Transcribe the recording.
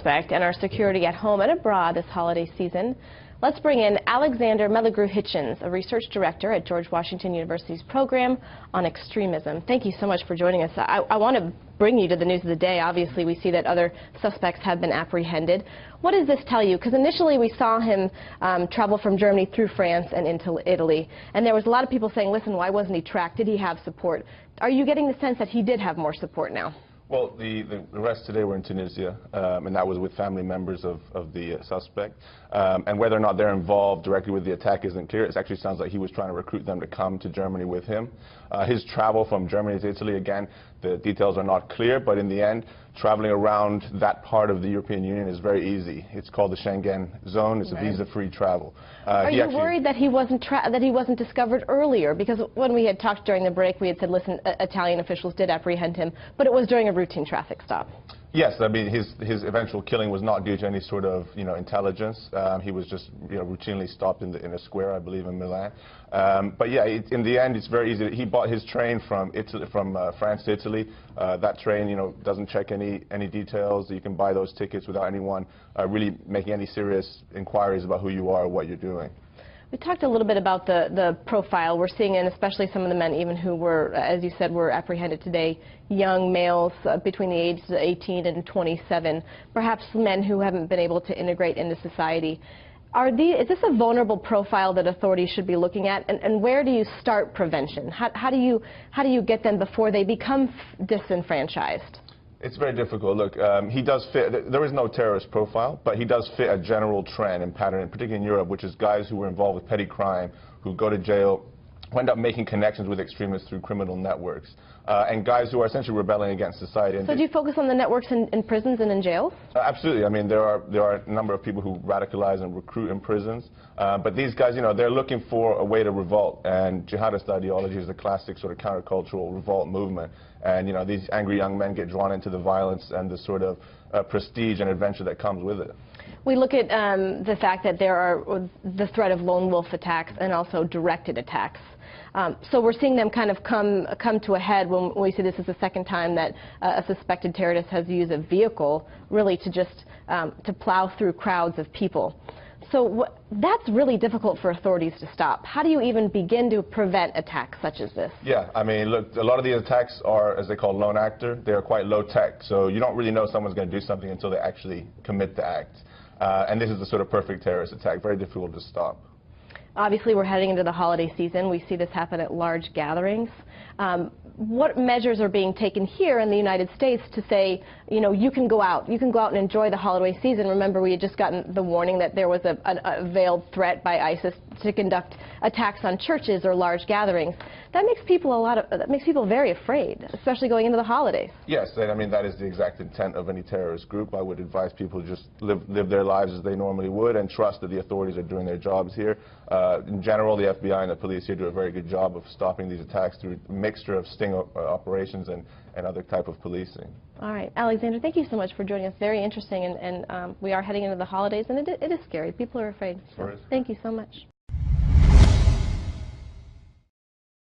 suspect and our security at home and abroad this holiday season. Let's bring in Alexander Melagru-Hitchens, a research director at George Washington University's program on extremism. Thank you so much for joining us. I want to bring you to the news of the day. Obviously, we see that other suspects have been apprehended. What does this tell you? Because initially we saw him travel from Germany through France and into Italy. And there was a lot of people saying, listen, why wasn't he tracked? Did he have support? Are you getting the sense that he did have more support now? Well, the arrests today were in Tunisia, and that was with family members of the suspect. And whether or not they're involved directly with the attack isn't clear. It actually sounds like he was trying to recruit them to come to Germany with him. His travel from Germany to Italy, again, the details are not clear, but in the end, traveling around that part of the European Union is very easy. It's called the Schengen zone. It's a visa-free travel. Are you worried that he wasn't discovered earlier? Because when we had talked during the break, we had said, listen, Italian officials did apprehend him, but it was during a routine traffic stop. Yes, I mean, his eventual killing was not due to any sort of, intelligence. He was just, routinely stopped in a square, I believe, in Milan. But yeah, in the end, it's very easy. He bought his train from France to Italy. That train, doesn't check any details. You can buy those tickets without anyone really making any serious inquiries about who you are or what you're doing. We talked a little bit about the profile we're seeing, and especially some of the men even who were, as you said, were apprehended today, young males between the ages of 18 and 27, perhaps men who haven't been able to integrate into society. Is this a vulnerable profile that authorities should be looking at, and where do you start prevention? How do you get them before they become disenfranchised? It's very difficult. Look, he does fit, there is no terrorist profile, but he does fit a general trend and pattern, particularly in Europe, which is guys who were involved with petty crime, who go to jail, who end up making connections with extremists through criminal networks, and guys who are essentially rebelling against society. So do you focus on the networks in prisons and in jails? Absolutely. I mean, there are a number of people who radicalize and recruit in prisons, but these guys, they're looking for a way to revolt, and jihadist ideology is a classic sort of countercultural revolt movement, and these angry young men get drawn into the violence and the sort of prestige and adventure that comes with it. We look at the fact that there are the threat of lone wolf attacks and also directed attacks. So we're seeing them kind of come to a head when we see this is the second time that a suspected terrorist has used a vehicle really to just to plow through crowds of people. So that's really difficult for authorities to stop. How do you even begin to prevent attacks such as this? Yeah, I mean, look, a lot of these attacks are, as they call, lone actor. They are quite low tech, so you don't really know someone's going to do something until they actually commit the act. And this is the sort of perfect terrorist attack, very difficult to stop. Obviously, we're heading into the holiday season. We see this happen at large gatherings. What measures are being taken here in the United States to say, you can go out and enjoy the holiday season? Remember, we had just gotten the warning that there was a veiled threat by ISIS to conduct attacks on churches or large gatherings. That makes people very afraid, especially going into the holidays. Yes, and I mean that is the exact intent of any terrorist group. I would advise people to just live their lives as they normally would and trust that the authorities are doing their jobs here. In general, the FBI and the police here do a very good job of stopping these attacks through a mixture of sting operations and other type of policing. All right, Alexander, thank you so much for joining us. Very interesting, and we are heading into the holidays, and it is scary. People are afraid. So thank you so much.